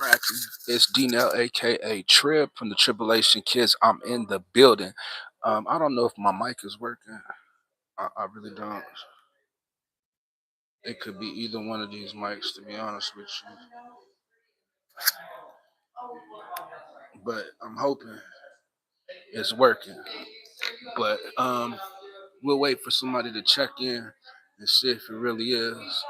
cracking? It's D-Nell, aka Trib from the Tribulation Kidz. I'm in the building. I don't know if my mic is working. I really don't. It could be either one of these mics, to be honest with you. But I'm hoping it's working. But we'll wait for somebody to check in and see if it really is.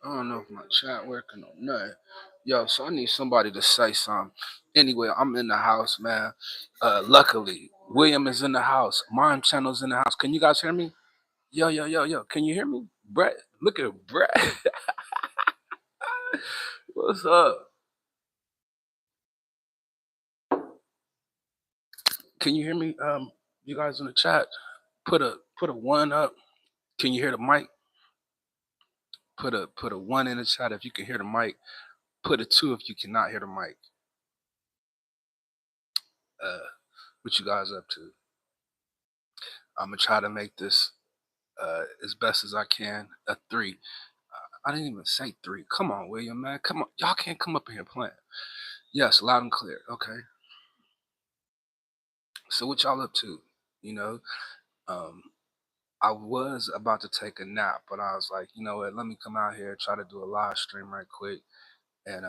I don't know if my chat working or not. Yo, so I need somebody to say something. Anyway, I'm in the house, man. Luckily, William is in the house. Mime Channel's in the house. Can you guys hear me? Yo, yo, yo, yo. Can you hear me? Brett, look at Brett. What's up? Can you hear me? You guys in the chat, put a one up. Can you hear the mic? Put a one in the chat if you can hear the mic. Put a two if you cannot hear the mic. What you guys up to? I'm gonna try to make this as best as I can. A three. I didn't even say three. Come on, William, man. Come on. Y'all can't come up in here playing. Yes, loud and clear. Okay. So what y'all up to? You know, I was about to take a nap, but I was like, you know what? Let me come out here, try to do a live stream right quick, and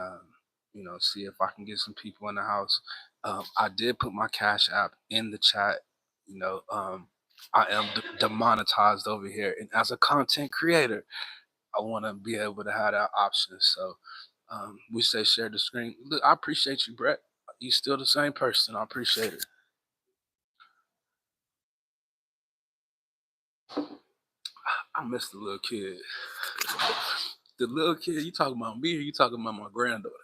see if I can get some people in the house. I did put my Cash App in the chat. I am demonetized over here, and as a content creator, I want to be able to have that option. So we say share the screen. Look, I appreciate you, Brett. You still the same person. I appreciate it. I miss the little kid. The little kid, you talking about me or you talking about my granddaughter?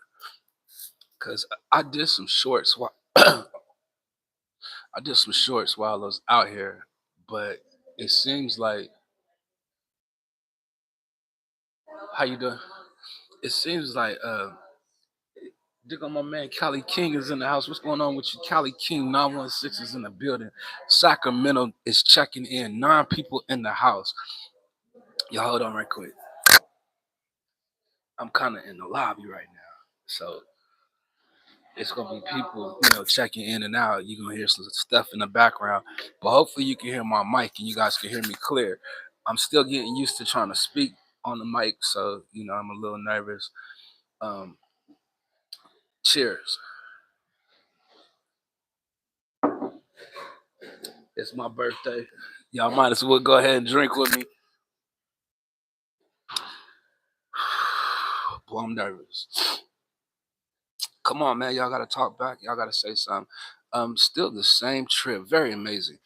Because I did some shorts while I was out here, but it seems like how you doing? It seems like dig on my man Cali King is in the house. What's going on with you? Cali King 916 is in the building. Sacramento is checking in. 9 people in the house. Y'all hold on right quick. I'm kind of in the lobby right now. So it's gonna be people, checking in and out. You're gonna hear some stuff in the background. But hopefully you can hear my mic and you guys can hear me clear. I'm still getting used to trying to speak on the mic, so I'm a little nervous. Cheers. It's my birthday. Y'all might as well go ahead and drink with me. Boy, I'm nervous. Come on, man. Y'all gotta talk back. Y'all gotta say something. Still the same trip. Very amazing.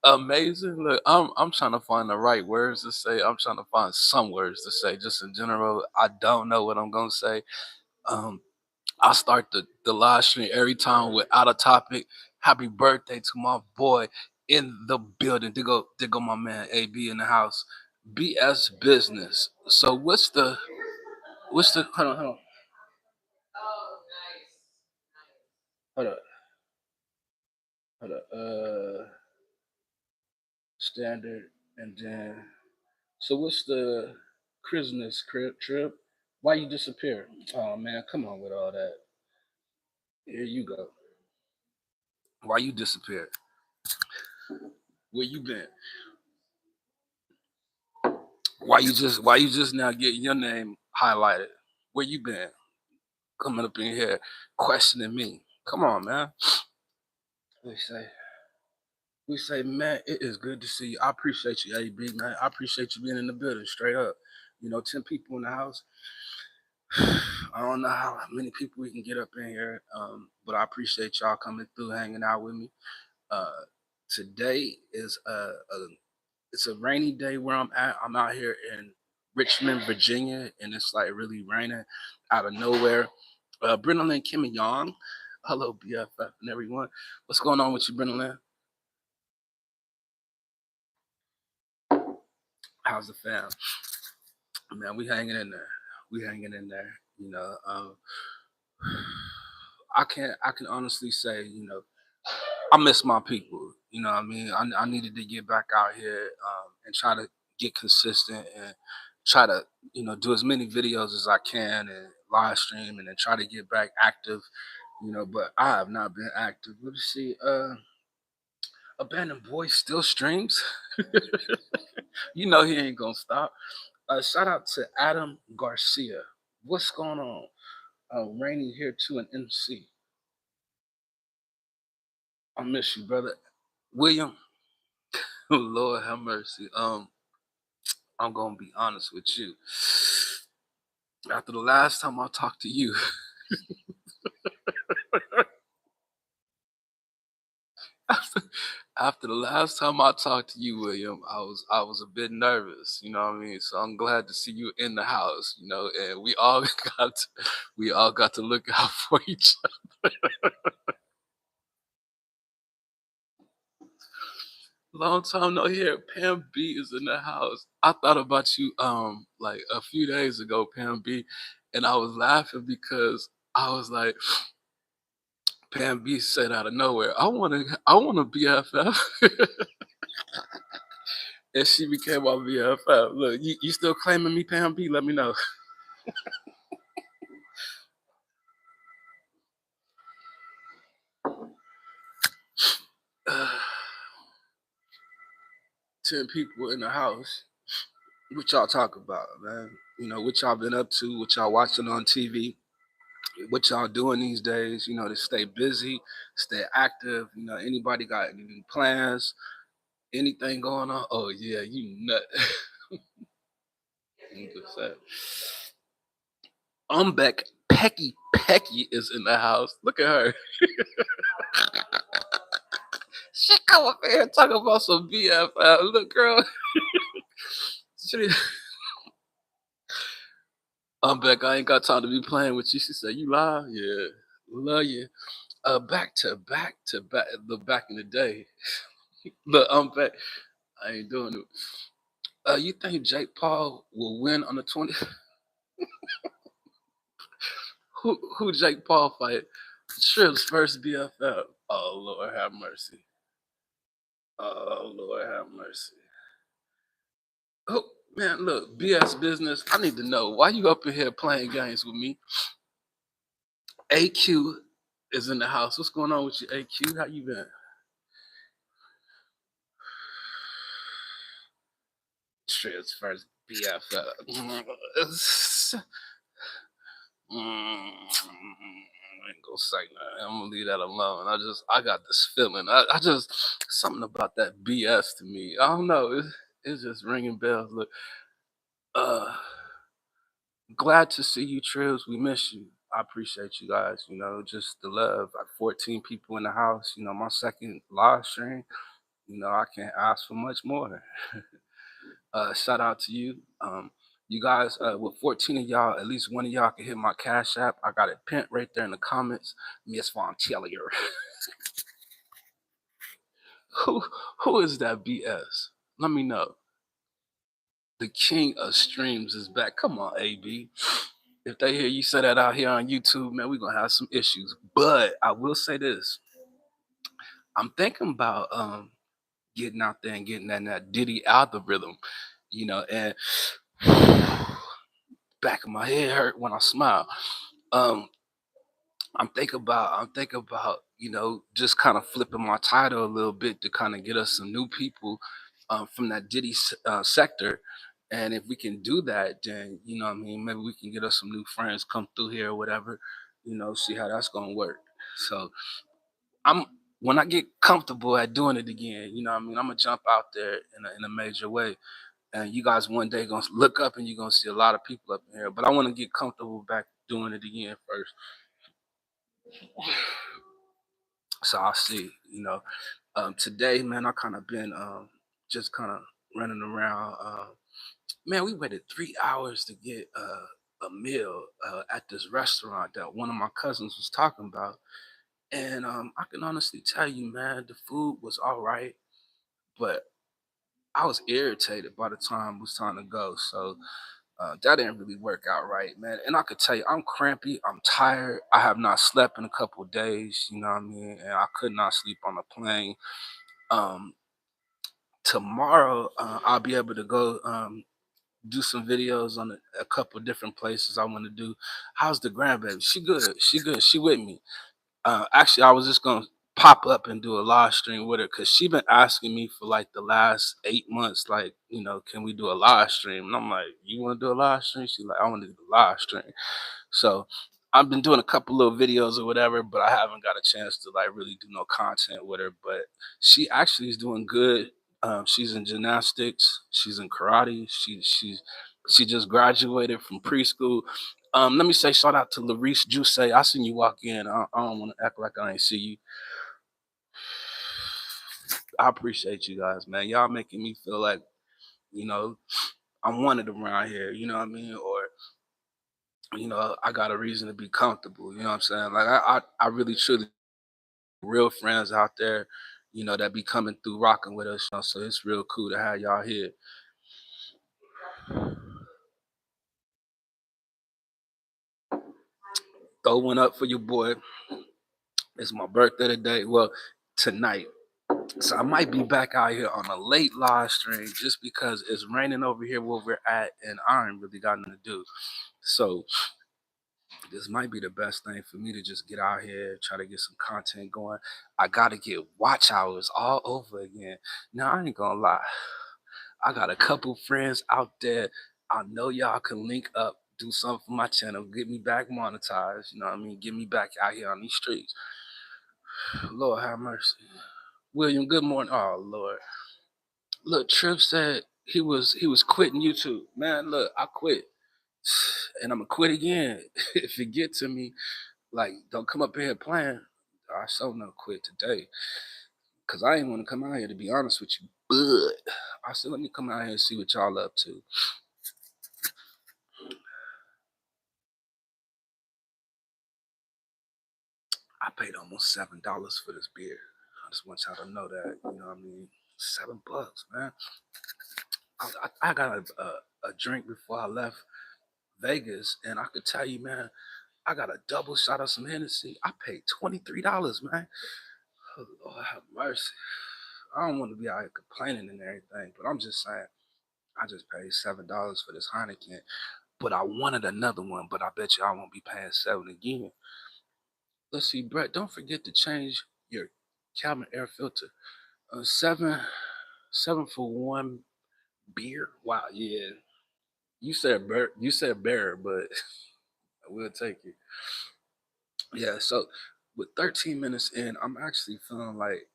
Amazing. Look, I'm trying to find the right words to say. I'm trying to find some words to say. Just in general, I don't know what I'm gonna say. I start the live stream every time with out of topic. Happy birthday to my boy in the building. There go my man AB in the house. BS business. So what's the hold on. Hold up. Hold up. Standard and then so what's the Christmas trip? Why you disappear? Oh man, come on with all that. Here you go. Why you disappeared? Where you been? Why you just now getting your name highlighted? Where you been? Coming up in here questioning me. Come on, man. We say man, it is good to see you. I appreciate you, AB, man. I appreciate you being in the building, straight up. 10 people in the house. I don't know how many people we can get up in here, but I appreciate y'all coming through, hanging out with me. Today is it's a rainy day where I'm at. I'm out here in Richmond, Virginia, and it's like really raining out of nowhere. Brenda Kim and Young. Hello, BFF and everyone. What's going on with you, Brenda? How's the fam? Man, we hanging in there. We hanging in there. I can honestly say, I miss my people. You know what I mean? I needed to get back out here and try to get consistent and try to, do as many videos as I can and live stream and then try to get back active, but I have not been active. Let me see. Abandoned Boy still streams. He ain't gonna stop. Shout out to Adam Garcia. What's going on? Rainy here to an MC. I miss you, brother. William, Lord have mercy. I'm gonna be honest with you. After the last time I talked to you, after, after the last time I talked to you, William, I was a bit nervous. You know what I mean? So I'm glad to see you in the house. And we all got to look out for each other. Long time no here. Pam B is in the house. I thought about you like a few days ago, Pam B, and I was laughing because I was like, Pam B said out of nowhere, I wanna BFF. And she became my BFF. Look, you still claiming me, Pam B? Let me know. Uh, 10 people in the house. What y'all talk about, man? What y'all been up to, what y'all watching on TV, what y'all doing these days, to stay busy, stay active. Anybody got any plans, anything going on? Oh yeah, you nut. I'm just saying. I'm back. Pecky is in the house. Look at her. She come up here and talk about some BFF. Look, girl. She- I'm back. I ain't got time to be playing with you. She said, "You lie, yeah, love you." Back to back to back. The back in the day. Look, I'm back. I ain't doing it. You think Jake Paul will win on the 20? Who Jake Paul fight? Trips first BFF. Oh Lord have mercy. Oh Lord have mercy. Oh man, look, BS business. I need to know why you up in here playing games with me. AQ is in the house. What's going on with you, AQ? How you been? Trips first BFF. I ain't gonna say nothing. I'm gonna leave that alone. I got this feeling. I just something about that BS to me. I don't know. It's just ringing bells. Look, uh, glad to see you, Trills. We miss you. I appreciate you guys. Just the love. Like 14 people in the house. My second live stream. I can't ask for much more. Shout out to you. You guys, with 14 of y'all, at least one of y'all can hit my Cash App. I got it pinned right there in the comments. Miss Von Tellier. who who is that BS? Let me know. The king of streams is back. Come on, AB. If they hear you say that out here on YouTube, man, we're gonna have some issues. But I will say this. I'm thinking about getting out there and getting that Diddy algorithm, and back of my head hurt when I smile. Um, I'm thinking about, just kind of flipping my title a little bit to kind of get us some new people from that Diddy sector. And if we can do that, then, what I mean, maybe we can get us some new friends come through here or whatever, see how that's going to work. So I'm, when I get comfortable at doing it again, what I mean, I'm going to jump out there in a major way. And you guys one day going to look up and you're going to see a lot of people up in here. But I want to get comfortable back doing it again first. So I'll see, today, man, I kind of been just kind of running around. Man, we waited 3 hours to get a meal at this restaurant that one of my cousins was talking about. And I can honestly tell you, man, the food was all right, but I was irritated by the time it was time to go. So that didn't really work out right, man. And I could tell you, I'm crampy. I'm tired. I have not slept in a couple of days. You know what I mean? And I could not sleep on the plane. Um, Tomorrow, I'll be able to go do some videos on a couple different places I want to do. How's the grandbaby? She good. She good. She with me. Actually, I was just gonna pop up and do a live stream with her because she been asking me for like the last 8 months, like, can we do a live stream? And I'm like, you want to do a live stream? She's like, I want to do a live stream. So I've been doing a couple little videos or whatever, but I haven't got a chance to like really do no content with her. But she actually is doing good. She's in gymnastics. She's in karate. She just graduated from preschool. Let me say shout out to Larice Juice. I seen you walk in. I don't want to act like I ain't see you. I appreciate you guys, man. Y'all making me feel like, you know, I'm wanted around here, you know what I mean? Or, I got a reason to be comfortable, you know what I'm saying? Like I really truly real friends out there, that be coming through rocking with us. So it's real cool to have y'all here. Throw one up for your boy. It's my birthday today. Well, tonight. So I might be back out here on a late live stream just because it's raining over here where we're at and I ain't really got nothing to do. So this might be the best thing for me to just get out here, try to get some content going. I gotta get watch hours all over again. Now I ain't gonna lie. I got a couple friends out there. I know y'all can link up, do something for my channel, get me back monetized. You know what I mean? Get me back out here on these streets. Lord have mercy. William, good morning. Oh Lord. Look, Trip said he was quitting YouTube. Man, look, I quit. And I'm gonna quit again. If it get to me, like, don't come up here playing. I so no quit today. Cause I ain't want to come out here to be honest with you. But I said, let me come out here and see what y'all up to. I paid almost $7 for this beer. I just want y'all to know that. You know what I mean? $7, man. I got a drink before I left Vegas, and I could tell you, man, I got a double shot of some Hennessy. I paid $23, man. Oh, Lord have mercy. I don't want to be out here complaining and everything, but I'm just saying, I just paid $7 for this Heineken, but I wanted another one, but I bet you I won't be paying 7 again. Let's see, Brett, don't forget to change your cabin air filter. 7 for one beer. Wow, yeah. You said bear, but we'll take it. Yeah, so with 13 minutes in, I'm actually feeling like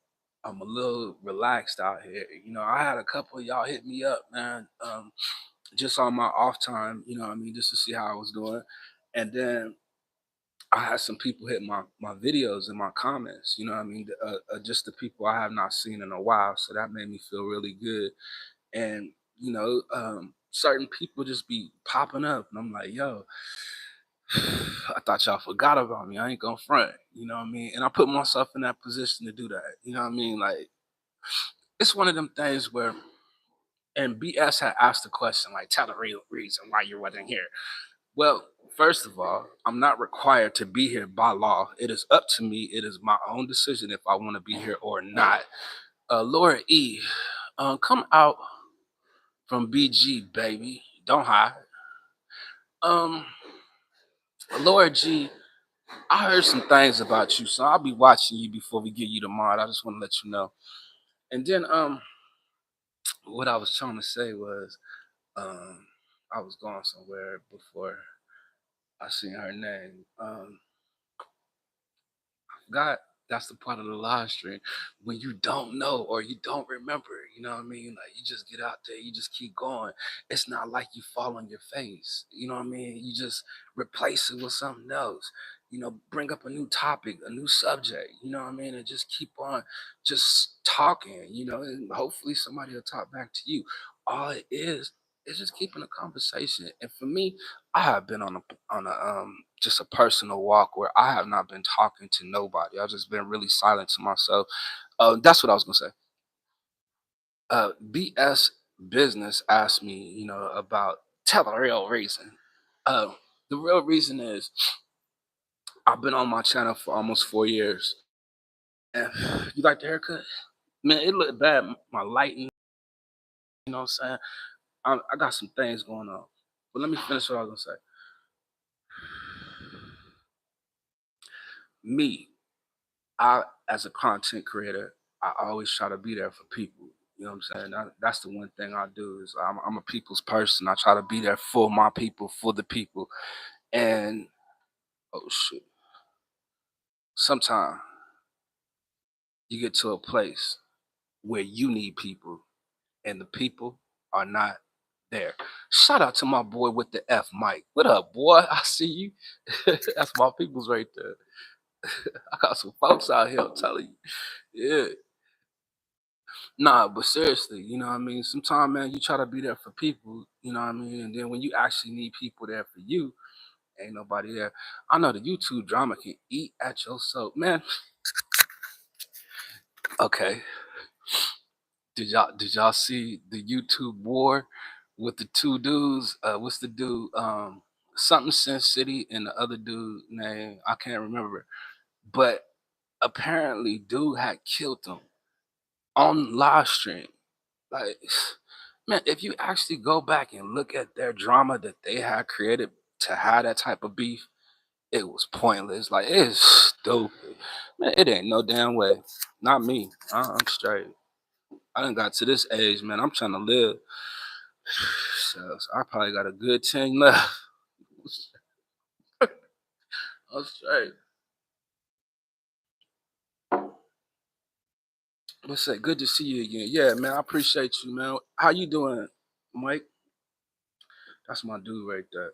I'm a little relaxed out here. I had a couple of y'all hit me up, man, just on my off time, what I mean, just to see how I was doing. And then I had some people hit my videos and my comments, what I mean, just the people I have not seen in a while. So that made me feel really good. And, certain people just be popping up. And I'm like, yo, I thought y'all forgot about me. I ain't gonna front, you know what I mean? And I put myself in that position to do that. You know what I mean? Like, it's one of them things where, and BS had asked the question, like, tell the real reason why you wasn't here. Well, first of all, I'm not required to be here by law. It is up to me. It is my own decision if I want to be here or not. Laura E, come out from BG, baby. Don't hide. Um, Laura G, I heard some things about you, so I'll be watching you before we get you the mod. I just want to let you know. And then what I was trying to say was I was going somewhere before I seen her name. God, that's the part of the live stream when you don't know or you don't remember. You know what I mean? Like, you just get out there, you just keep going. It's not like you fall on your face. You know what I mean? You just replace it with something else. Bring up a new topic, a new subject. You know what I mean? And just keep on just talking. And hopefully somebody will talk back to you. All it is just keeping a conversation. And for me, I have been on a just a personal walk where I have not been talking to nobody. I've just been really silent to myself. That's what I was gonna say. BS Business asked me, about tell the real reason. Uh, the real reason is I've been on my channel for almost 4 years. And you like the haircut? Man, it looked bad. My lighting, you know what I'm saying? I got some things going on. But let me finish what I was gonna say. Me, I as a content creator, I always try to be there for people. You know what I'm saying? That's the one thing I do is I'm a people's person. I try to be there for my people, for the people. And oh shit, sometimes you get to a place where you need people and the people are not there. Shout out to my boy with the F Mike. What up, boy? I see you. That's my people's right there. I got some folks out here, I'm telling you. Yeah. Nah, but seriously, you know what I mean? Sometimes, man, you try to be there for people, you know what I mean? And then when you actually need people there for you, ain't nobody there. I know the YouTube drama can eat at your soul. Man, okay. Did y'all see the YouTube war with the two dudes? What's the dude? Something Sin City and the other dude name I can't remember. But apparently, dude had killed him on live stream. Like, man, if you actually go back and look at their drama that they had created to have that type of beef, it was pointless. Like, it's stupid. Man, it ain't no damn way. Not me. I'm straight. I done got to this age, man. I'm trying to live. So I probably got a good 10 left. I'm straight. Let's say good to see you again. Yeah, man. I appreciate you, man. How you doing, Mike? That's my dude right there.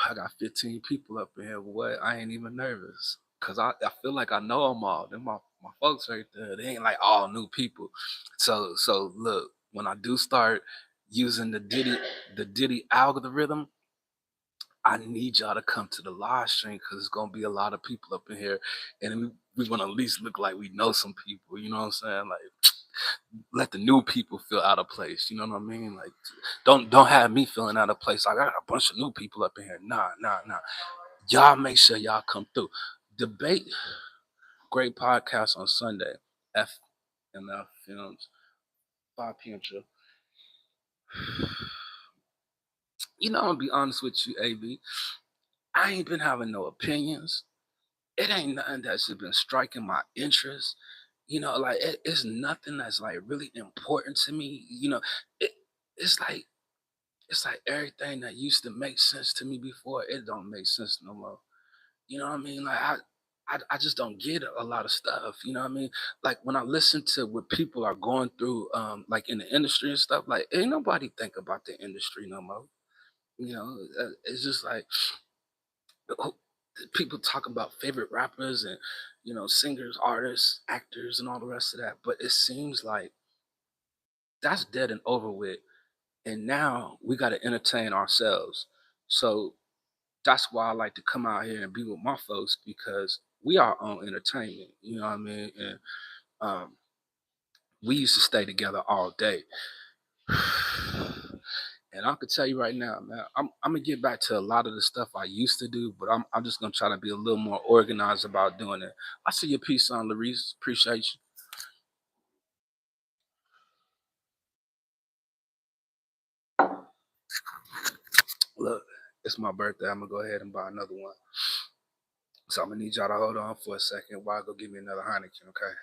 I got 15 people up in here. What? I ain't even nervous. Cause I feel like I know them all. They're my folks right there. They ain't like all new people. So look, when I do start using the Diddy algorithm, I need y'all to come to the live stream because it's gonna be a lot of people up in here, and we want to at least look like we know some people. You know what I'm saying? Like, let the new people feel out of place. You know what I mean? Like, don't have me feeling out of place. I got a bunch of new people up in here. Nah. Y'all make sure y'all come through. Debate, great podcast on Sunday. FMF Films, 5 p.m. show. You know, I'm gonna be honest with you, AB. I ain't been having no opinions. It ain't nothing that's been striking my interest. You know, like it's nothing that's like really important to me. You know, it, it's like it's like everything that used to make sense to me before, it don't make sense no more. You know what I mean? Like I just don't get a lot of stuff. You know what I mean? Like when I listen to what people are going through, like in the industry and stuff, like ain't nobody think about the industry no more. You know, it's just like who- people talk about favorite rappers and singers, artists, actors, and all the rest of that. But it seems like that's dead and over with. And now we got to entertain ourselves. So that's why I like to come out here and be with my folks because we are on entertainment. You know what I mean? And um, we used to stay together all day. And I can tell you right now, man, I'm gonna get back to a lot of the stuff I used to do, but I'm just gonna try to be a little more organized about doing it. I see your piece on Larice. Appreciate you. Look, it's my birthday. I'm gonna go ahead and buy another one. So I'm gonna need y'all to hold on for a second while I go get me another Heineken, okay?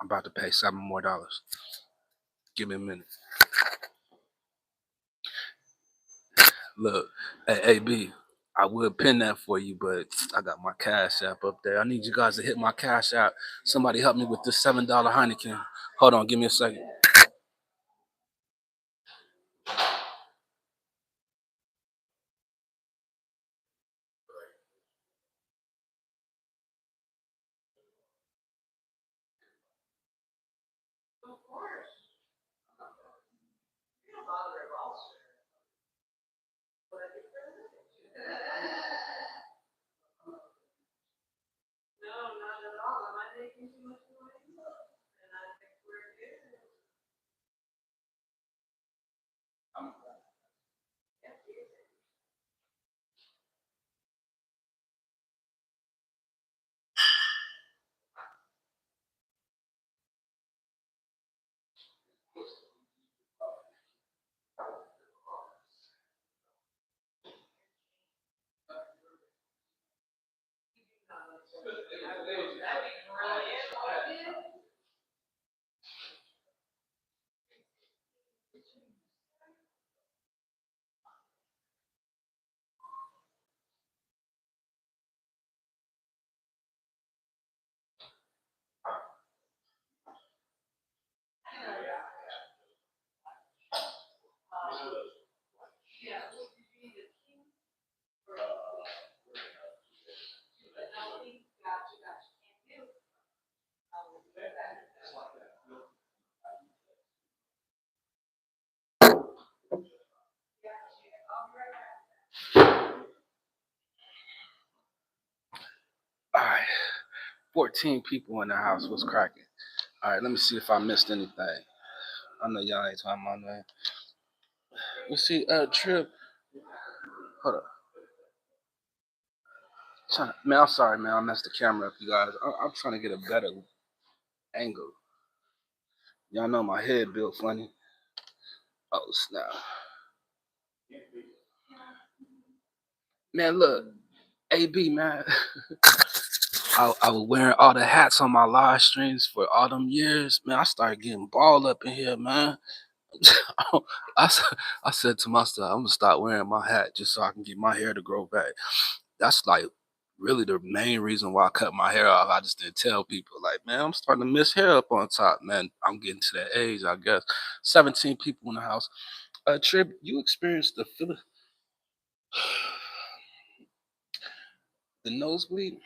I'm about to pay $7 more. Give me a minute. Look, hey, AB, I would pin that for you, but I got my cash app up there. I need you guys to hit my cash app. Somebody help me with this $7 Heineken. Hold on, give me a second. All right, 14 people in the house. What's cracking? All right, let me see if I missed anything. I know y'all ain't talking about that. Let's see. Trip. Hold up. Man, I'm sorry, man. I messed the camera up, you guys. I'm trying to get a better angle. Y'all know my head built funny. Oh snap, man. Look, AB, man. I was wearing all the hats on my live streams for all them years, man. I started getting balled up in here, man. I, I said to myself, I'm gonna start wearing my hat just so I can get my hair to grow back. That's like really the main reason why I cut my hair off. I just didn't tell people, like, man, I'm starting to miss hair up on top, man. I'm getting to that age, I guess. 17 people in the house. Trip, you experienced the nosebleed?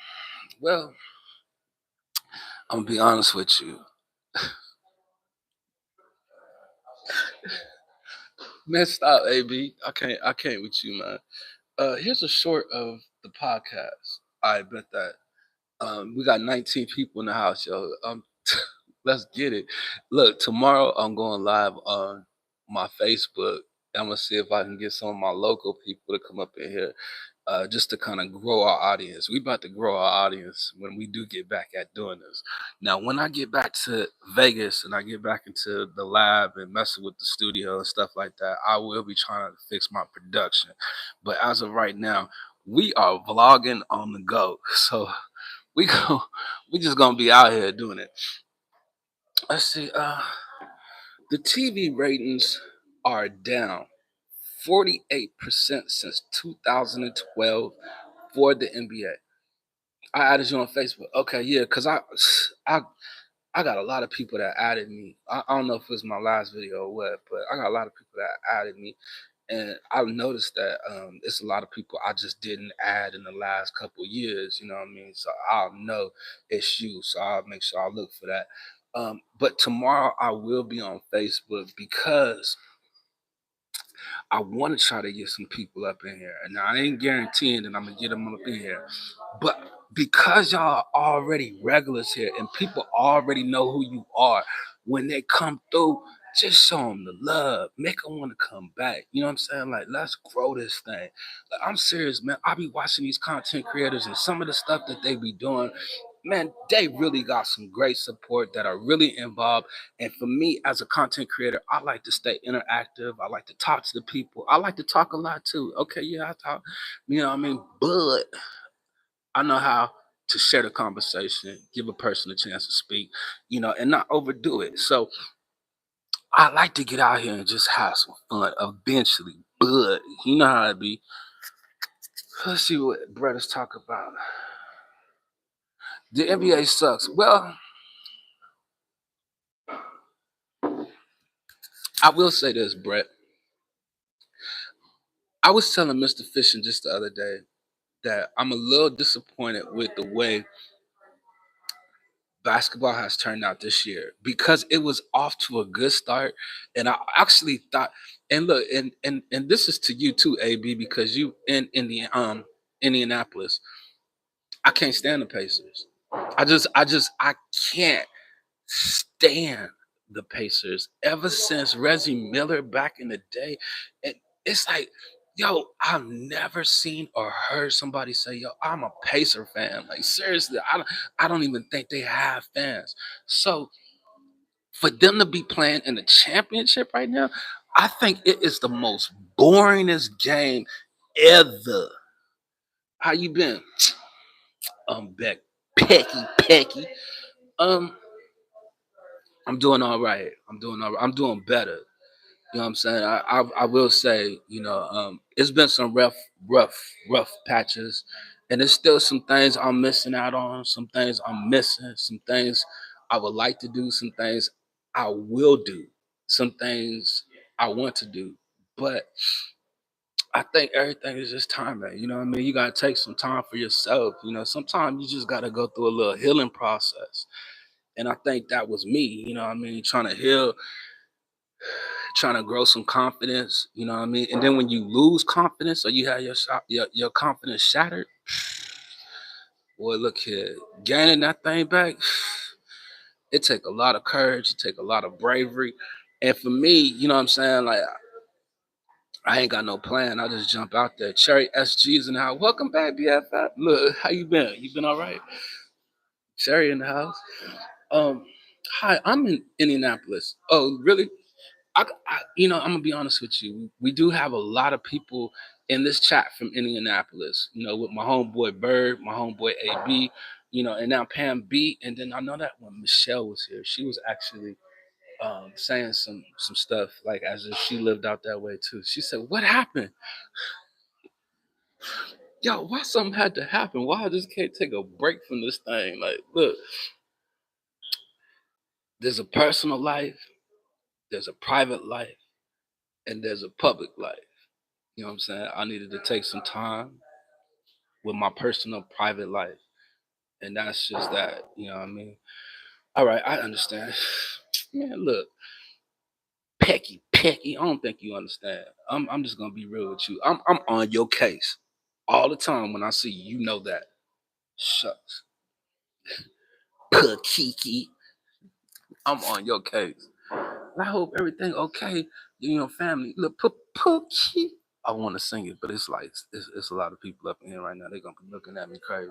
Well, I'm gonna be honest with you. Man, stop, AB. I can't with you, man. Here's a short of the podcast. I bet that. We got 19 people in the house, yo. Let's get it. Look, tomorrow I'm going live on my Facebook. I'm gonna see if I can get some of my local people to come up in here, just to kind of grow our audience. We about to grow our audience when we do get back at doing this. Now, when I get back to Vegas and I get back into the lab and messing with the studio and stuff like that, I will be trying to fix my production. But as of right now, we are vlogging on the go. So we go, we just gonna be out here doing it. Let's see. The TV ratings are down 48% since 2012 for the NBA. I added you on Facebook. Okay, yeah, cause I I got a lot of people that added me. I don't know if it was my last video or what, but I got a lot of people that added me, and I've noticed that it's a lot of people I just didn't add in the last couple years. You know what I mean? So I'll know it's you. So I'll make sure I look for that. But tomorrow I will be on Facebook because I want to try to get some people up in here. And I ain't guaranteeing that I'm gonna get them up in here. But because y'all are already regulars here and people already know who you are, when they come through, just show them the love. Make them want to come back. You know what I'm saying? Like, let's grow this thing. Like, I'm serious, man. I be watching these content creators and some of the stuff that they be doing. Man, they really got some great support that are really involved. And for me, as a content creator, I like to stay interactive. I like to talk to the people. I like to talk a lot too. Okay, yeah, I talk, you know what I mean? But I know how to share the conversation, give a person a chance to speak, and not overdo it. So I like to get out here and just have some fun eventually. But you know how it be. Let's see what brothers talk about. The NBA sucks. Well, I will say this, Brett. I was telling Mr. Fishing just the other day that I'm a little disappointed with the way basketball has turned out this year because it was off to a good start. And I actually thought, and look, and this is to you too, AB, because you in the Indianapolis. I can't stand the Pacers. I can't stand the Pacers ever since Reggie Miller back in the day. And it's like, yo, I've never seen or heard somebody say, yo, I'm a Pacer fan. Like, seriously, I don't even think they have fans. So for them to be playing in the championship right now, I think it is the most boringest game ever. How you been? Beck, Pecky. Um, I'm doing all right. I'm doing all right. I'm doing better. You know what I'm saying? I will say, it's been some rough patches, and there's still some things I'm missing out on, some things I'm missing, some things I would like to do, some things I will do, some things I want to do. But I think everything is just timing. You know what I mean? You gotta take some time for yourself. Sometimes you just gotta go through a little healing process. And I think that was me, what I mean, trying to heal, trying to grow some confidence, what I mean? And then when you lose confidence or you have your confidence shattered, boy, look here, gaining that thing back, it take a lot of courage, it take a lot of bravery. And for me, you know what I'm saying? Like I ain't got no plan. I just jump out there. Cherry SG's in the house. Welcome back, BFF. Look, how you been? You been all right? Cherry in the house. Um, Hi, I'm in Indianapolis. Oh, really? I'm gonna be honest with you. We do have a lot of people in this chat from Indianapolis. With my homeboy Bird, my homeboy AB, and now Pam B. And then I know that when Michelle was here, she was actually saying some stuff like as if she lived out that way too. She said, "What happened? Yo, why something had to happen? Why I just can't take a break from this thing? Like, look, there's a personal life, there's a private life, and there's a public life. You know what I'm saying? I needed to take some time with my personal private life. And that's just that. You know what I mean? All right, I understand. Man, look, Pecky, I don't think you understand. I'm just gonna be real with you. I'm on your case all the time when I see you. You know that. Shucks. Kiki. I'm on your case. I hope everything okay. Family. Look, Pookie. I want to sing it, but it's like it's a lot of people up in here right now. They're gonna be looking at me crazy.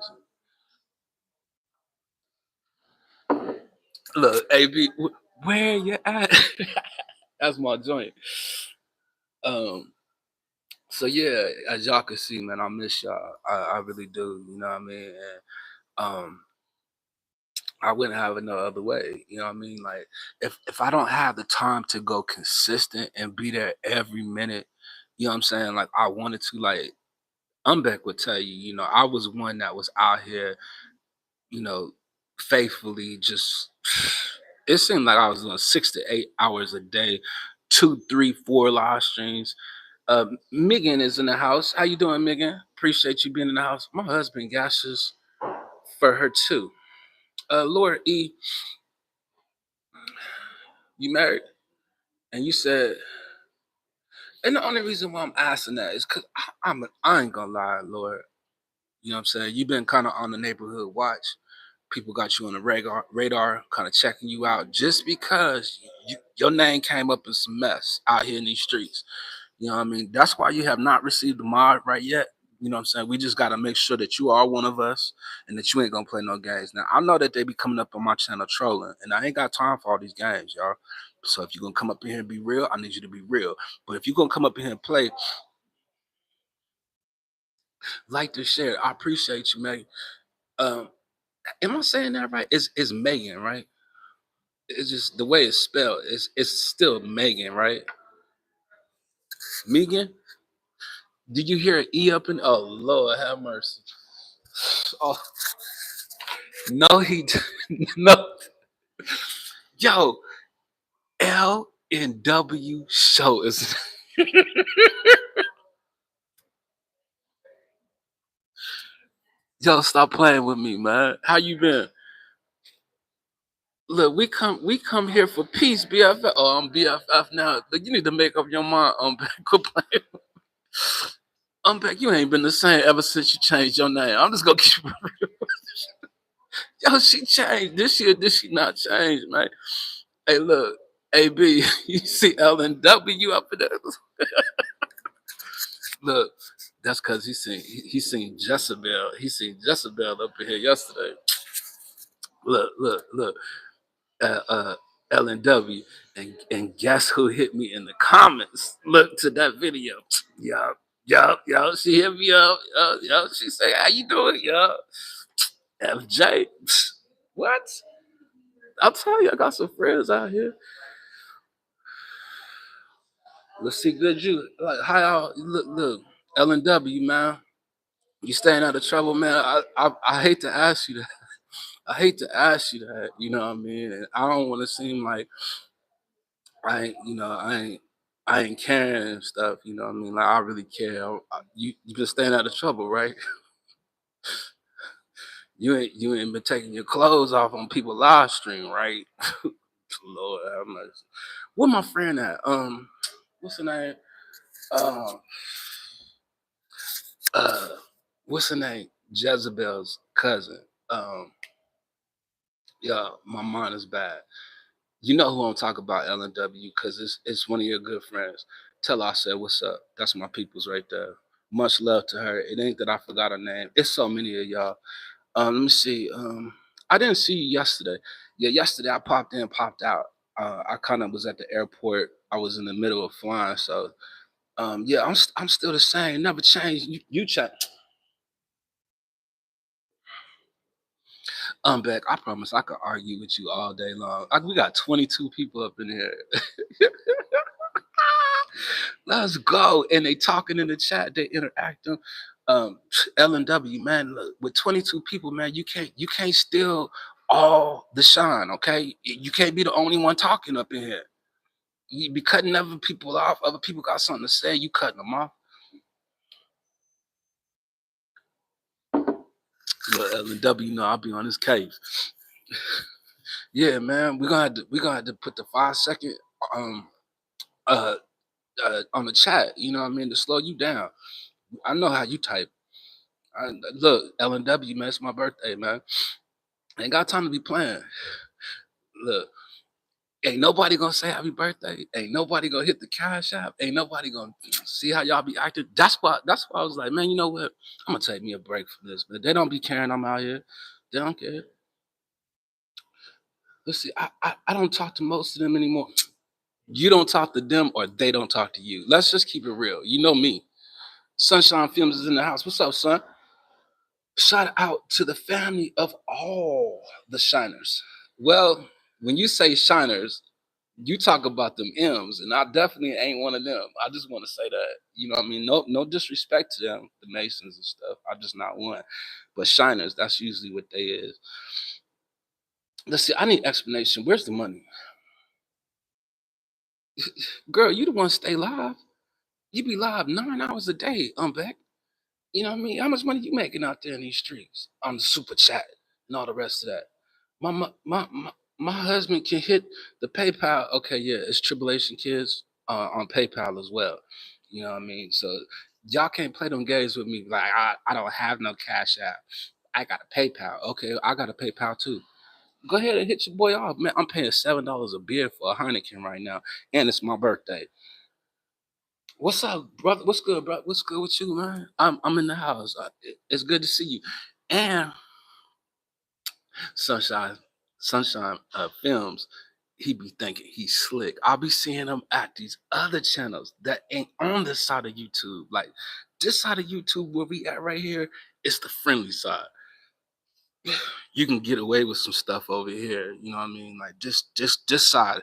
Look, AB, where you at? That's my joint. Um, so yeah, as y'all can see, man, I miss y'all. I really do. You know what I mean? And um, I wouldn't have it no other way. You know what I mean? Like if I don't have the time to go consistent and be there every minute, you know what I'm saying? Like I wanted to, like Umbeck would tell you, I was one that was out here, you know, faithfully just it seemed like I was doing 6 to 8 hours a day, two, three, four live streams. Megan is in the house. How you doing, Megan? Appreciate you being in the house. My husband gashes for her too. Laura E, you married? And you said, and the only reason why I'm asking that is because I ain't gonna lie, Laura. You know what I'm saying? You've been kind of on the neighborhood watch. People got you on the radar, kind of checking you out just because your name came up in some mess out here in these streets. You know what I mean? That's why you have not received the mod right yet. You know what I'm saying? We just got to make sure that you are one of us and that you ain't going to play no games. Now, I know that they be coming up on my channel trolling, and I ain't got time for all these games, y'all. So if you're going to come up in here and be real, I need you to be real. But if you're going to come up in here and play, like to share, I appreciate you, Megan. Um, am I saying that right? It's Megan, right? It's just the way it's spelled. It's still Megan, right? Megan? Did you hear an E up in? Oh Lord, have mercy. Oh no, no. Yo, L and W show is. Yo, stop playing with me, man. How you been? Look, we come here for peace, BFF. Oh, I'm BFF now. Look, you need to make up your mind. Quit playing. You ain't been the same ever since you changed your name. I'm just gonna keep it real. Yo, she changed this year. Did she not change, man? Hey, look, AB, you see L and W up in there? Look, that's because he seen Jezebel. He seen Jezebel up in here yesterday. Look. Uh, uh, L and W, and guess who hit me in the comments? Look to that video. Yup. She hit me up. Yup. She say, "How you doing, yup?" FJ. What? I'll tell you, I got some friends out here. Let's see, good you like how y'all look. L&W, man. You staying out of trouble, man. I hate to ask you that. I hate to ask you that, you know what I mean? And I don't want to seem like I ain't caring and stuff, you know what I mean? Like I really care. You been staying out of trouble, right? You ain't been taking your clothes off on people live stream, right? Lord have mercy. Where my friend at? What's her name? Um, uh, what's her name? Jezebel's cousin. Um, yeah, my mind is bad. You know who I'm talking about, L&W, because it's one of your good friends. Tell her I said what's up. That's my people's right there. Much love to her. It ain't that I forgot her name. It's so many of y'all. Let me see. I didn't see you yesterday. Yeah, yesterday I popped in, popped out. I kind of was at the airport. I was in the middle of flying, so yeah, I'm still the same. Never changed. You change. I'm back. I promise I could argue with you all day long. We got 22 people up in here. Let's go. And they talking in the chat, they interacting. Um, L&W, man, look, with 22 people, man, you can't steal all the shine, okay? You can't be the only one talking up in here. You be cutting other people off. Other people got something to say, you cutting them off. But L&W, you know, I'll be on his case. Yeah, man, we gonna have to put the 5 second um uh on the chat, you know what I mean, to slow you down. I know how you type. Look, L&W, man, it's my birthday, man. I ain't got time to be playing. Look, ain't nobody gonna say happy birthday. Ain't nobody gonna hit the cash app. Ain't nobody gonna see how y'all be acting. That's why I was like, man, you know what? I'm gonna take me a break from this. But they don't be caring I'm out here. They don't care. Let's see. I don't talk to most of them anymore. You don't talk to them or they don't talk to you. Let's just keep it real. You know me. Sunshine Films is in the house. What's up, son? Shout out to the family of all the shiners. Well, when you say shiners, you talk about them M's, and I definitely ain't one of them. I just want to say that. You know what I mean? No disrespect to them, the Masons and stuff. I'm just not one. But shiners, that's usually what they is. Let's see, I need explanation. Where's the money? Girl, you the one stay live. You be live 9 hours a day. I'm back. You know what I mean? How much money you making out there in these streets on the super chat and all the rest of that? My husband can hit the PayPal. Okay, yeah, it's Tribulation Kids on PayPal as well. You know what I mean? So y'all can't play them games with me. Like I don't have no cash app. I got a PayPal. Okay, I got a PayPal too. Go ahead and hit your boy off, man. I'm paying $7 a beer for a Heineken right now, and it's my birthday. What's up, brother? What's good, bro? What's good with you, man? I'm in the house. It's good to see you. And Sunshine, Sunshine Films, he be thinking he's slick. I'll be seeing him at these other channels that ain't on this side of YouTube. Like this side of YouTube where we at right here, it's the friendly side. You can get away with some stuff over here. You know what I mean? Like this side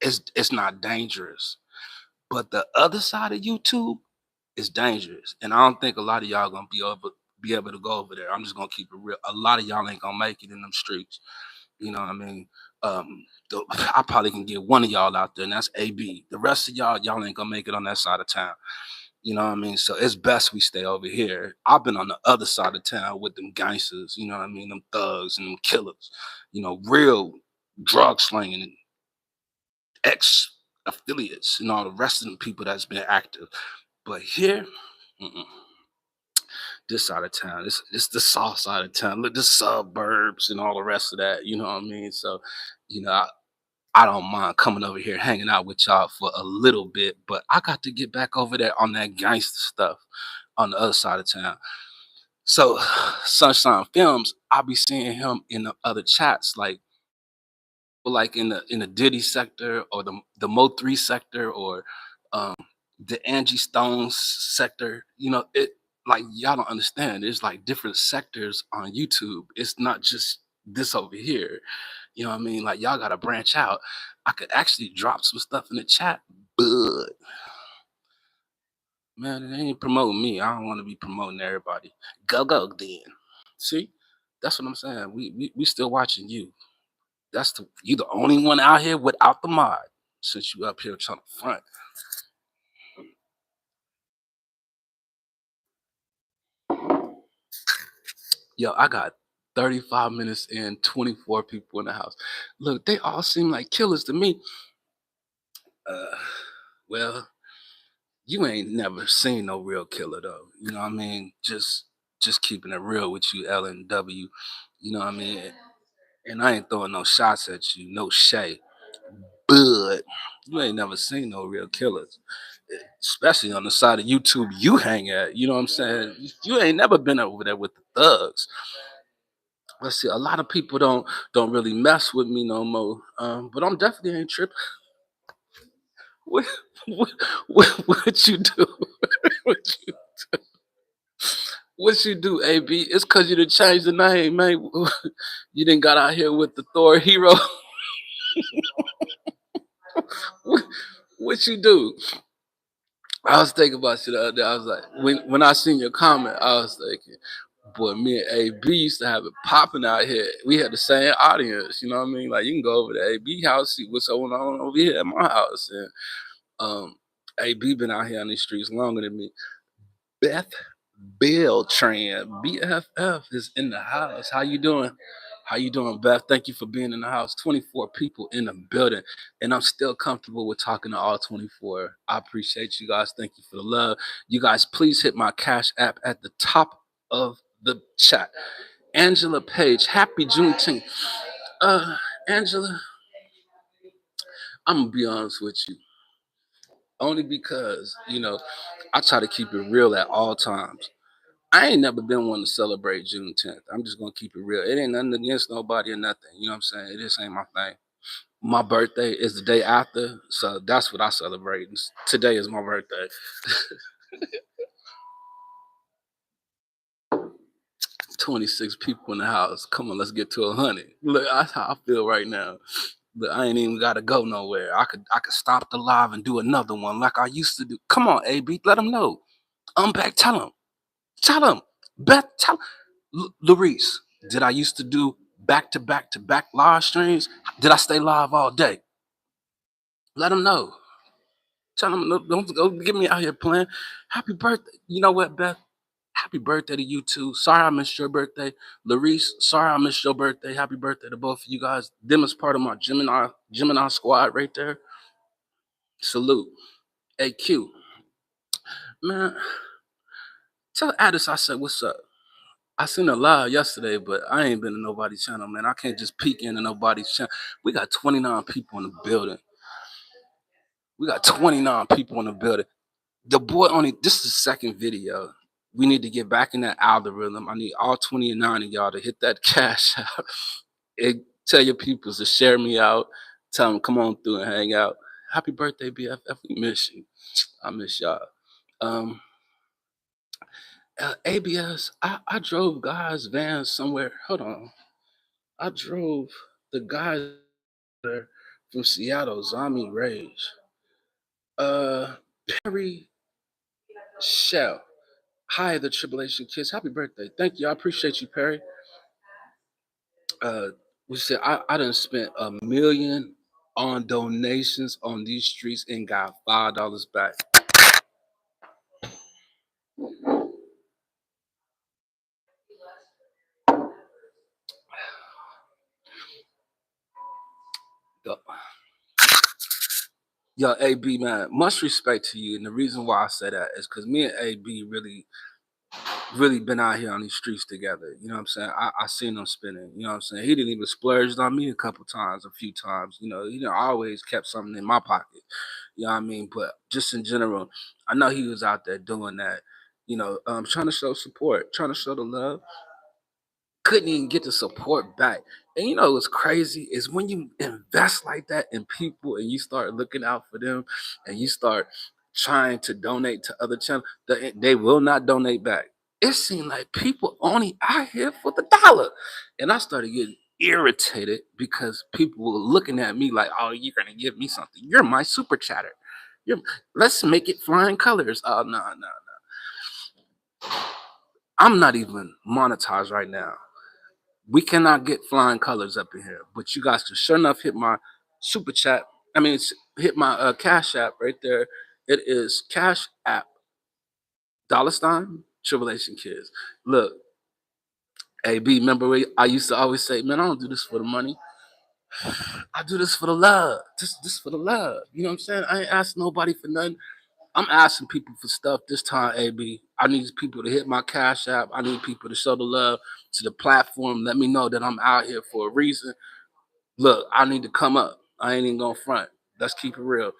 it's not dangerous. But the other side of YouTube is dangerous. And I don't think a lot of y'all gonna be able to go over there. I'm just gonna keep it real. A lot of y'all ain't gonna make it in them streets. You know what I mean? I probably can get one of y'all out there, and that's AB. The rest of y'all ain't gonna make it on that side of town. You know what I mean? So it's best we stay over here. I've been on the other side of town with them gangsters, you know what I mean? Them thugs and them killers, real drug slinging and ex affiliates and all the rest of the people that's been active. But here, mm-mm, this side of town, it's the south side of town, look, the suburbs and all the rest of that. You know what I mean? So, you know, I don't mind coming over here hanging out with y'all for a little bit, but I got to get back over there on that gangster stuff on the other side of town. So, Sunshine Films, I'll be seeing him in the other chats, like in the Diddy sector or the Mo3 sector or um the Angie Stones sector. It like y'all don't understand. There's like different sectors on YouTube. It's not just this over here. You know what I mean? Like y'all gotta branch out. I could actually drop some stuff in the chat But man, they ain't promoting me. I don't want to be promoting everybody. Go go then. See, that's what I'm saying. We still watching you. That's you the only one out here without the mod. Since you up here trying to front. Yo, I got 35 minutes in, 24 people in the house. Look, they all seem like killers to me. Uh, well, you ain't never seen no real killer though. You know what I mean? Just keeping it real with you, LNW. You know what I mean? And I ain't throwing no shots at you, no shade. But you ain't never seen no real killers. Especially on the side of YouTube you hang at. You know what I'm saying? You ain't never been over there with the thugs. Let's see, a lot of people don't really mess with me no more. But I'm definitely ain't tripping. What, what, what you do? what you what you do, AB? It's cause you done changed the name, man. You didn't got out here with the Thor hero. what, what you do? I was thinking about you the other day. I was like, when I seen your comment, I was thinking, boy, me and AB used to have it popping out here. We had the same audience, you know what I mean? Like you can go over to AB house, see what's going on over here at my house, and um, AB been out here on these streets longer than me. Beth Beltran, BFF is in the house. How you doing? How you doing, Beth? Thank you for being in the house. 24 people in the building, and I'm still comfortable with talking to all 24. I appreciate you guys. Thank you for the love. You guys, please hit my Cash App at the top of the chat. Angela Page, happy Juneteenth. Uh, Angela, I'm gonna be honest with you. Only because, I try to keep it real at all times. I ain't never been one to celebrate June 10th. I'm just gonna keep it real. It ain't nothing against nobody or nothing. You know what I'm saying? It just ain't my thing. My birthday is the day after, so that's what I celebrate. Today is my birthday. 26 people in the house. Come on, let's get to 100. Look, that's how I feel right now. But I ain't even gotta go nowhere. I could stop the live and do another one like I used to do. Come on, AB, let them know. I'm back. Tell them. Tell them. Beth, tell Larice, did I used to do back to back to back live streams? Did I stay live all day? Let them know. Tell them, don't get me out here playing. Happy birthday. You know what, Beth? Happy birthday to you too. Sorry I missed your birthday. Larice, sorry I missed your birthday. Happy birthday to both of you guys. Them is part of my Gemini squad right there. Salute. AQ. Man, tell Addis I said what's up. I seen a live yesterday, but I ain't been to nobody's channel, man. I can't just peek into nobody's channel. We got 29 people in the building. We got 29 people in the building. The boy only, this is the second video. We need to get back in that algorithm. I need all 29 of y'all to hit that cash out. Tell your peoples to share me out. Tell them come on through and hang out. Happy birthday, BFF. We miss you. I miss y'all. Um, ABS, I drove guys' vans somewhere. Hold on. I drove the guys from Seattle, Zombie Rage. Perry Shell. Hi, the Tribulation Kidz. Happy birthday. Thank you. I appreciate you, Perry. Uh, we said I done spent $1 million on donations on these streets and got $5 back. Yo, yo, AB man, much respect to you. And the reason why I say that is because me and AB really been out here on these streets together. You know what I'm saying? I seen him spinning. You know what I'm saying? He didn't even splurge on me a few times. He done always kept something in my pocket. You know what I mean? But just in general, I know he was out there doing that. Trying to show support, trying to show the love. Couldn't even get the support back. And what's crazy is when you invest like that in people and you start looking out for them and you start trying to donate to other channels, they will not donate back. It seemed like people only out here for the dollar. And I started getting irritated because people were looking at me like, oh, you're gonna give me something. You're my super chatter. Yeah, let's make it flying colors. Oh no, no, no. I'm not even monetized right now. We cannot get flying colors up in here. But you guys can sure enough hit my super chat. I mean, hit my cash app right there. It is cash app dollar sign Tribulation Kids. Look, AB, remember I used to always say, man, I don't do this for the money. I do this for the love. This for the love. You know what I'm saying? I ain't asking nobody for nothing. I'm asking people for stuff this time, AB. I need people to hit my cash app. I need people to show the love to the platform. Let me know that I'm out here for a reason. Look, I need to come up. I ain't even gonna front. Let's keep it real.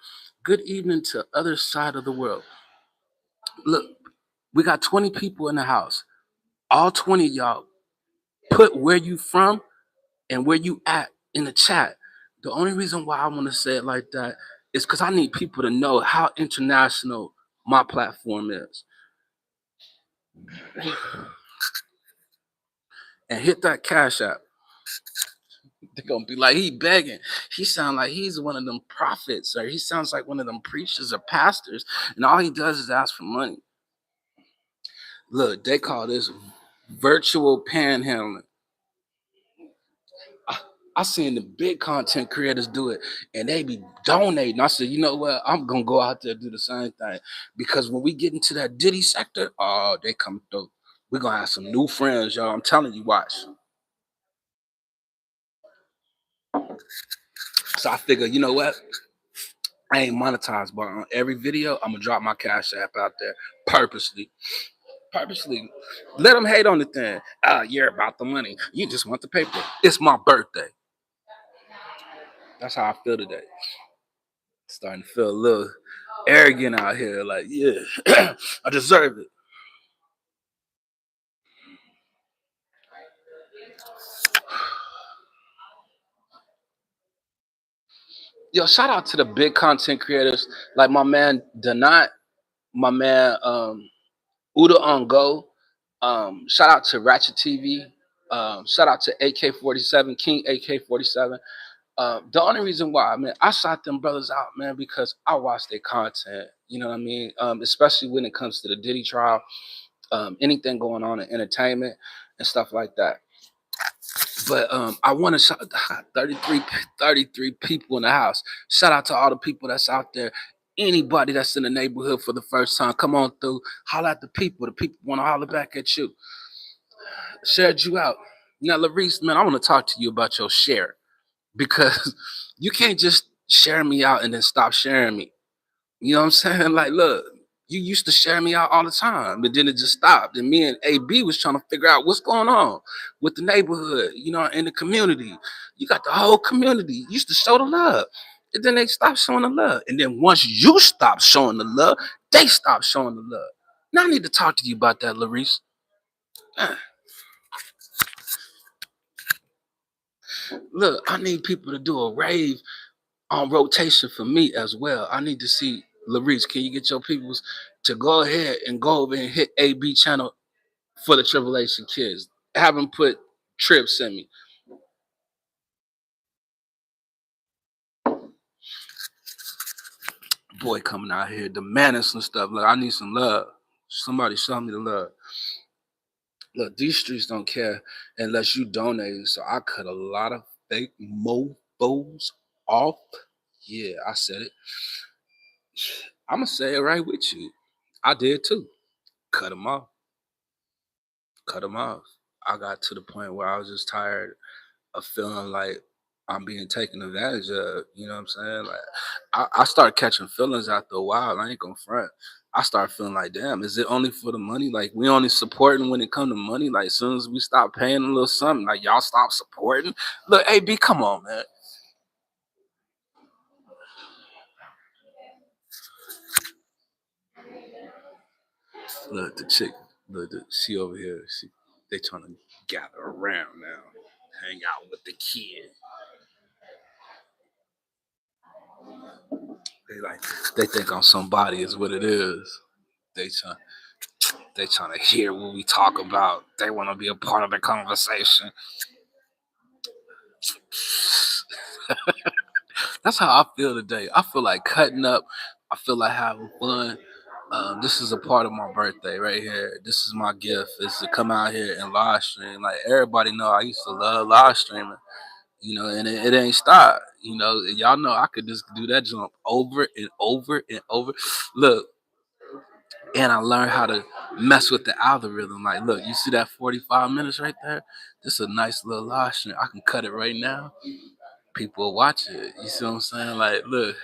Good evening to other side of the world. Look, we got 20 people in the house. All 20 of y'all put where you from and where you at in the chat. The only reason why I want to say it like that is because I need people to know how international my platform is. And hit that cash app. They're gonna be like, he begging. He sound like he's one of them prophets, or he sounds like one of them preachers or pastors, and all he does is ask for money. Look, they call this virtual panhandling. I seen the big content creators do it, and they be donating. I said, you know what? I'm gonna go out there and do the same thing, because when we get into that Diddy sector, oh, they come through. We're gonna have some new friends, y'all. I'm telling you, watch. So I figure, you know what? I ain't monetized, but on every video, I'm gonna drop my cash app out there purposely. Purposely. Let them hate on the thing. You're about the money. You just want the paper. It's my birthday. That's how I feel today. Starting to feel a little arrogant out here. Like, yeah, I deserve it. Yo, shout out to the big content creators like my man Donat, my man Uda on Go. Shout out to Ratchet TV. Shout out to AK-47, King AK-47. The only reason why, I mean, I shot them brothers out, man, because I watch their content. You know what I mean? Especially when it comes to the Diddy trial, anything going on in entertainment and stuff like that. But I want to shout 33 people in the house. Shout out to all the people that's out there. Anybody that's in the neighborhood for the first time, come on through. Holler at the people. The people want to holler back at you. Shared you out. Now, Larice, man, I want to talk to you about your share, because you can't just share me out and then stop sharing me. You know what I'm saying? Like, look, you used to share me out all the time, but then it just stopped. And me and AB was trying to figure out what's going on with the neighborhood, you know, in the community. You got the whole community. You used to show the love. And then they stopped showing the love. And then once you stop showing the love, they stop showing the love. Now I need to talk to you about that, Larice. Look, I need people to do a rave on rotation for me as well. I need to see Larice. Can you get your peoples to go ahead and go over and hit AB channel for the Tribulation Kids? Have them put trips in me. Boy, coming out here demanding some stuff. Like, I need some love. Somebody show me the love. Look, these streets don't care unless you donate. So I cut a lot of fake mofos off. Yeah, I said it. I'm gonna say it right with you. I did too. Cut them off. Cut them off. I got to the point where I was just tired of feeling like I'm being taken advantage of. You know what I'm saying? Like, I started catching feelings after a while. I ain't gonna front. I started feeling like, damn, is it only for the money? Like, we only supporting when it come to money. Like, as soon as we stop paying a little something, like, y'all stop supporting. Look, AB, come on, man. Look, the chick, look, she over here. They trying to gather around now, hang out with the kid. They like, they think I'm somebody is what it is. They trying they trying to hear what we talk about. They want to be a part of the conversation. That's how I feel today. I feel like cutting up I feel like having fun. This is a part of my birthday right here. This is my gift, is to come out here and live stream. Like everybody know, I used to love live streaming, and it ain't stopped. Y'all know I could just do that jump over and over and over. Look, and I learned how to mess with the algorithm. Like, look, you see that 45 minutes right there? This is a nice little live stream. I can cut it right now. People will watch it. You see what I'm saying? Like, look,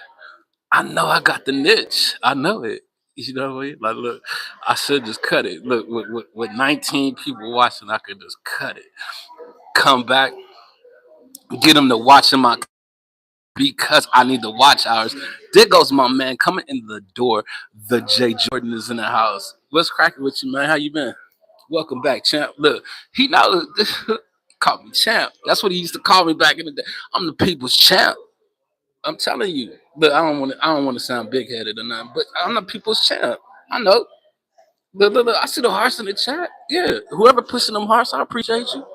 I know I got the niche. I know it. You know what I mean? Like, look, I should just cut it. Look, with 19 people watching, I could just cut it. Come back, get them to watching my, because I need the watch hours. There goes my man coming in the door. The J Jordan is in the house. What's cracking with you, man? How you been? Welcome back, champ. Look, he now called me champ. That's what he used to call me back in the day. I'm the people's champ. I'm telling you. Look, I don't want to sound big headed or nothing, but I'm the people's champ. I know. Look, I see the hearts in the chat. Yeah, whoever pushing them hearts, I appreciate you.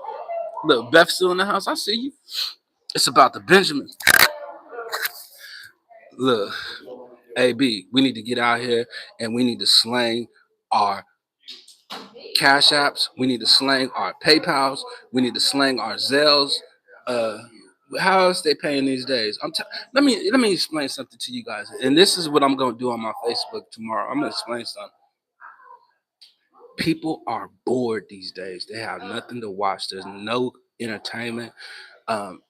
Look, Beth's still in the house. I see you. It's about the Benjamin. Look, AB, we need to get out here and we need to slang our Cash Apps. We need to slang our PayPals. We need to slang our Zelles. Uh, how else they paying these days? Let me explain something to you guys, and this is what I'm gonna do on my Facebook tomorrow. I'm gonna explain something. People are bored these days. They have nothing to watch. There's no entertainment. Um,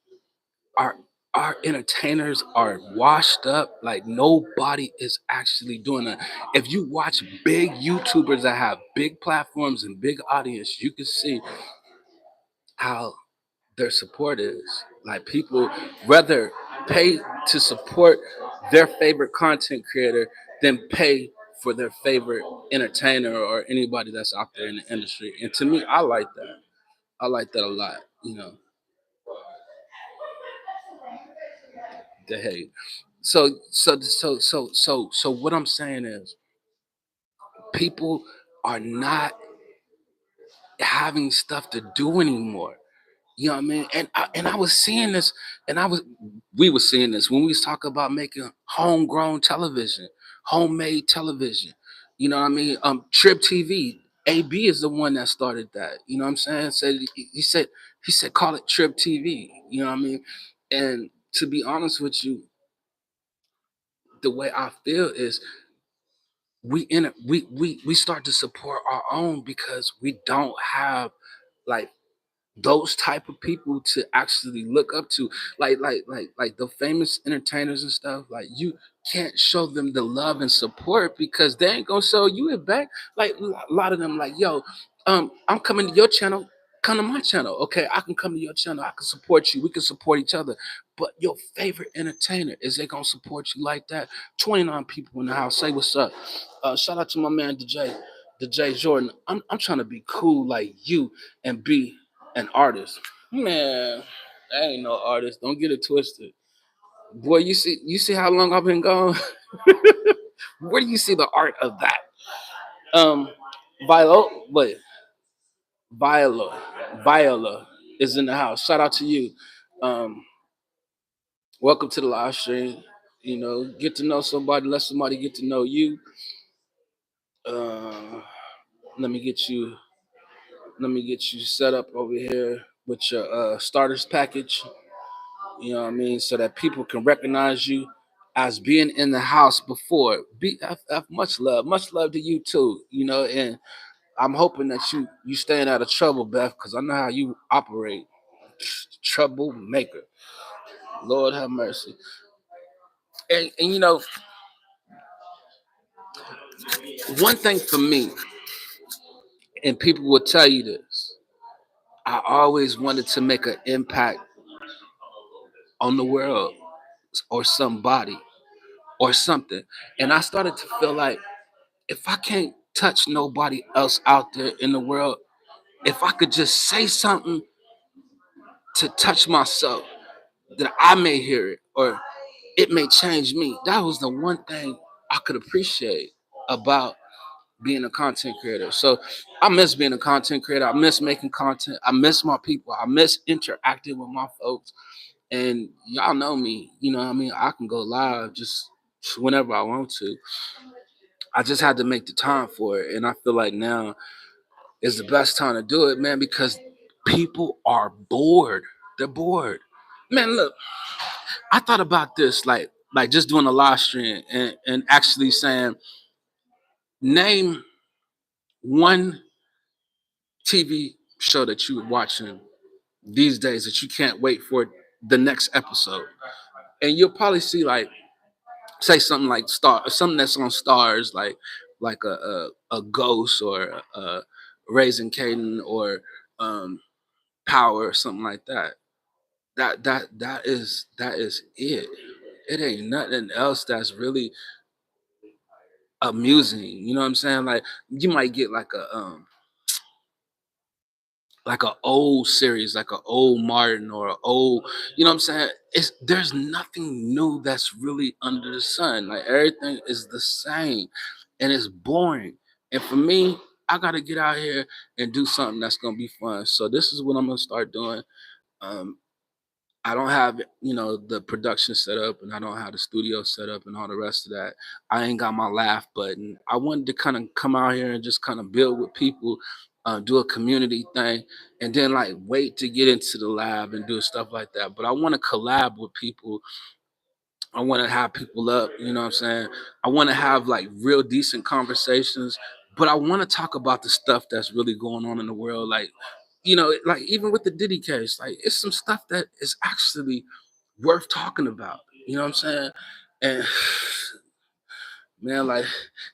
our our entertainers are washed up. Like nobody is actually doing it. If you watch big YouTubers that have big platforms and big audience, you can see how their support is. Like people rather pay to support their favorite content creator than pay for their favorite entertainer or anybody that's out there in the industry. And to me, I like that. I like that a lot. The hate. So what I'm saying is people are not having stuff to do anymore. You know what I mean? And I was seeing this, and we were seeing this when we was talking about making homegrown television, homemade television. You know what I mean? Trip TV. AB is the one that started that. You know what I'm saying? He said call it Trip TV. You know what I mean? And to be honest with you, the way I feel is we start to support our own because we don't have like those type of people to actually look up to, like the famous entertainers and stuff. Like you can't show them the love and support because they ain't gonna show you it back. Like a lot of them like, yo, I'm coming to your channel, come to my channel. Okay, I can come to your channel, I can support you, we can support each other. But your favorite entertainer, is they gonna support you like that? 29 people in the house, say what's up. Shout out to my man DJ Jordan. I'm trying to be cool like you and be an artist. Man, I ain't no artist. Don't get it twisted. Boy, you see how long I've been gone? Where do you see the art of that? Um wait, Viola is in the house. Shout out to you. Um, welcome to the live stream. Get to know somebody, let somebody get to know you. Uh, let me get you set up over here with your starters package. You know what I mean? So that people can recognize you as being in the house before. Much love. Much love to you too. And I'm hoping that you staying out of trouble, Beth, because I know how you operate. Troublemaker. Lord have mercy. And one thing for me, and people will tell you this, I always wanted to make an impact on the world or somebody or something. And I started to feel like if I can't touch nobody else out there in the world, if I could just say something to touch myself, that I may hear it or it may change me. That was the one thing I could appreciate about being a content creator. So I miss being a content creator. I miss making content. I miss my people. I miss interacting with my folks. And y'all know me. You know what I mean? I can go live just whenever I want to. I just had to make the time for it, and I feel like now is the best time to do it, man, because people are bored. They're bored. Man, look, I thought about this, like just doing a live stream and actually saying, name one TV show that you're watching these days that you can't wait for the next episode. And you'll probably see like say something like something that's on stars, like a ghost or raising Caden or um power or something like that. That is it. It ain't nothing else that's really amusing. You know what I'm saying? Like you might get like a old series, like a old Martin or a old, you know what I'm saying? There's nothing new that's really under the sun. Like everything is the same and it's boring. And for me, I gotta get out here and do something that's gonna be fun. So this is what I'm gonna start doing. Um, I don't have, the production set up and I don't have the studio set up and all the rest of that. I ain't got my laugh button. I wanted to kind of come out here and just kind of build with people, do a community thing, and then like wait to get into the lab and do stuff like that. But I want to collab with people. I want to have people up, you know what I'm saying? I want to have like real decent conversations, but I want to talk about the stuff that's really going on in the world. Like, like even with the Diddy case, like it's some stuff that is actually worth talking about. You know what I'm saying? And man, like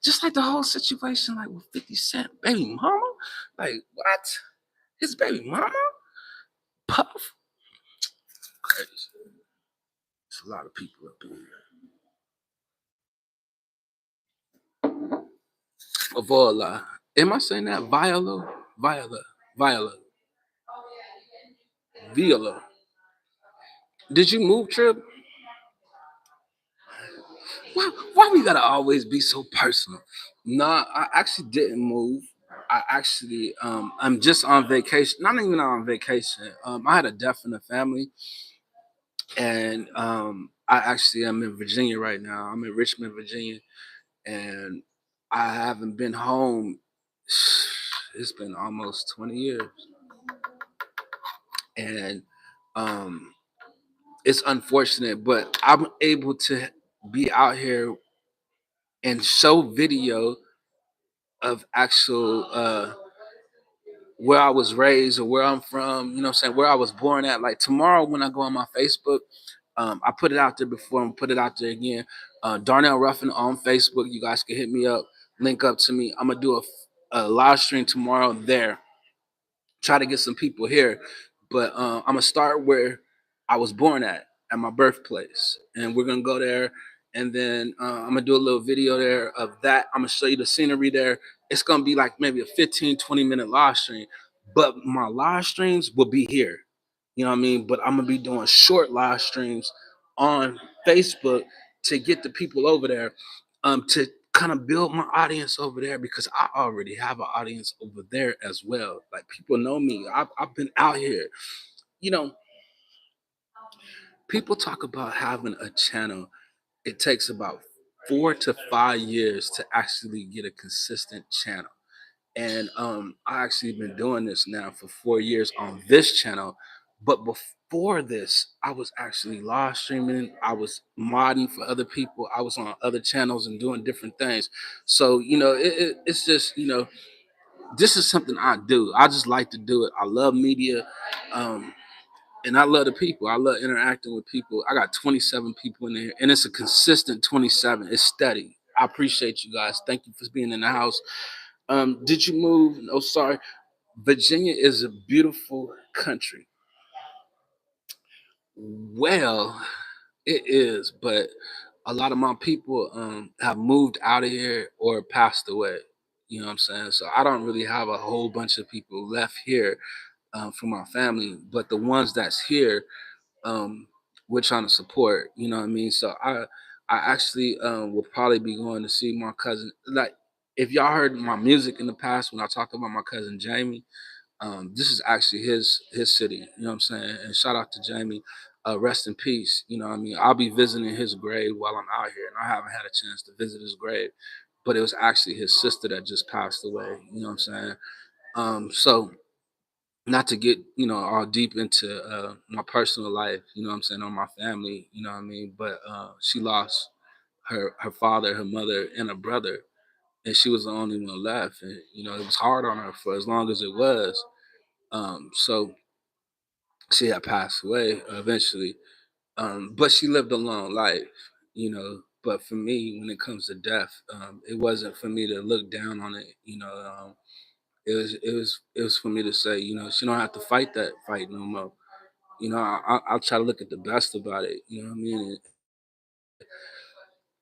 just like the whole situation, like with 50 Cent, baby mama, like what? His baby mama? Puff? Crazy. It's a lot of people up in here. Voila. Am I saying that? Viola, Viola. Did you move, Trip? Why we gotta always be so personal? Nah, I actually didn't move. I'm just on vacation. Not even on vacation. I had a death in the family, and I actually am in Virginia right now. I'm in Richmond, Virginia, and I haven't been home. It's been almost 20 years, and um, it's unfortunate, but I'm able to be out here and show video of actual where I was raised or where I'm from, you know what I'm saying, where I was born at. Like tomorrow when I go on my Facebook, I put it out there before and put it out there again. Darnell Ruffin on Facebook. You guys can hit me up, link up to me. I'm gonna do a live stream tomorrow there, try to get some people here. But I'm gonna start where I was born at my birthplace, and we're gonna go there. And then I'm gonna do a little video there of that. I'm gonna show you the scenery there. It's gonna be like maybe a 15, 20-minute live stream, but my live streams will be here. You know what I mean? But I'm gonna be doing short live streams on Facebook to get the people over there, to kind of build my audience over there because I already have an audience over there as well. Like people know me. I've been out here. You know, people talk about having a channel. It takes about 4 to 5 years to actually get a consistent channel. And I actually been doing this now for 4 years on this channel. But before this, I was actually live streaming. I was modding for other people. I was on other channels and doing different things. So it's just this is something I do. I just like to do it. I love media, um, and I love the people. I love interacting with people. I got 27 people in there, and it's a consistent 27. It's steady. I appreciate you guys. Thank you for being in the house. Did you move? No, sorry. Virginia is a beautiful country. Well, it is, but a lot of my people have moved out of here or passed away. You know what I'm saying? So I don't really have a whole bunch of people left here from my family, but the ones that's here, um, we're trying to support. You know what I mean? So I actually will probably be going to see my cousin. Like if y'all heard my music in the past when I talked about my cousin Jamie, this is actually his city. You know what I'm saying? And shout out to Jamie. rest in peace. You know what I mean? I'll be visiting his grave while I'm out here, and I haven't had a chance to visit his grave. But it was actually his sister that just passed away. You know what I'm saying? So not to get, all deep into my personal life, you know what I'm saying, or my family, you know what I mean? But she lost her father, her mother, and a brother, and she was the only one left. And it was hard on her for as long as it was. So she had passed away eventually. But she lived a long life, But for me, when it comes to death, it wasn't for me to look down on it. It was for me to say, she don't have to fight that fight no more. I'll try to look at the best about it. You know what I mean?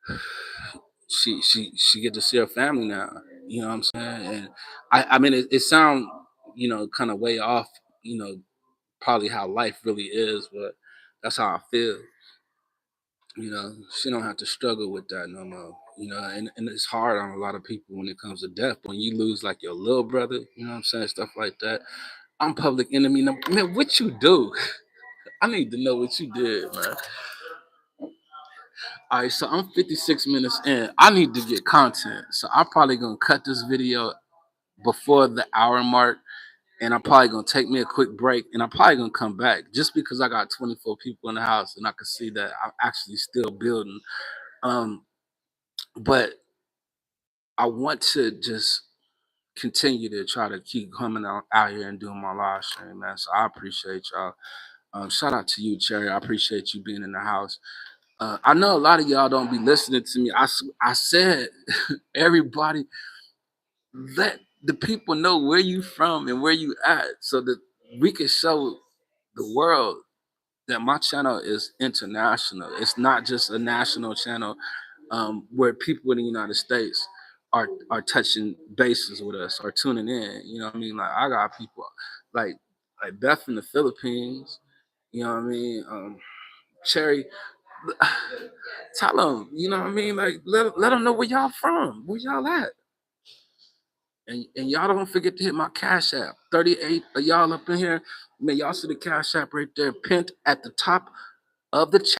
And she get to see her family now. You know what I'm saying? And I mean, it sound kind of way off. You know, probably how life really is, but that's how I feel. She don't have to struggle with that no more. And it's hard on a lot of people when it comes to death. When you lose like your little brother, you know what I'm saying, stuff like that. I'm public enemy number. Man, what you do? I need to know what you did, man. All right, so I'm 56 minutes in. I need to get content, so I'm probably gonna cut this video before the hour mark, and I'm probably gonna take me a quick break, and I'm probably gonna come back just because I got 24 people in the house, and I can see that I'm actually still building. Um, but I want to just continue to try to keep coming out here and doing my live stream, man. So I appreciate y'all. Shout out to you, Cherry. I appreciate you being in the house. I know a lot of y'all don't be listening to me. I said, everybody, let the people know where you from and where you at, so that we can show the world that my channel is international. It's not just a national channel, where people in the United States are touching bases with us or tuning in. You know what I mean? Like, I got people like Beth in the Philippines. You know what I mean? Cherry, tell them. You know what I mean? Like, let them know where y'all from, where y'all at. And y'all don't forget to hit my Cash App. 38 of y'all up in here. Man, y'all see the Cash App right there, pinned at the top of the chat.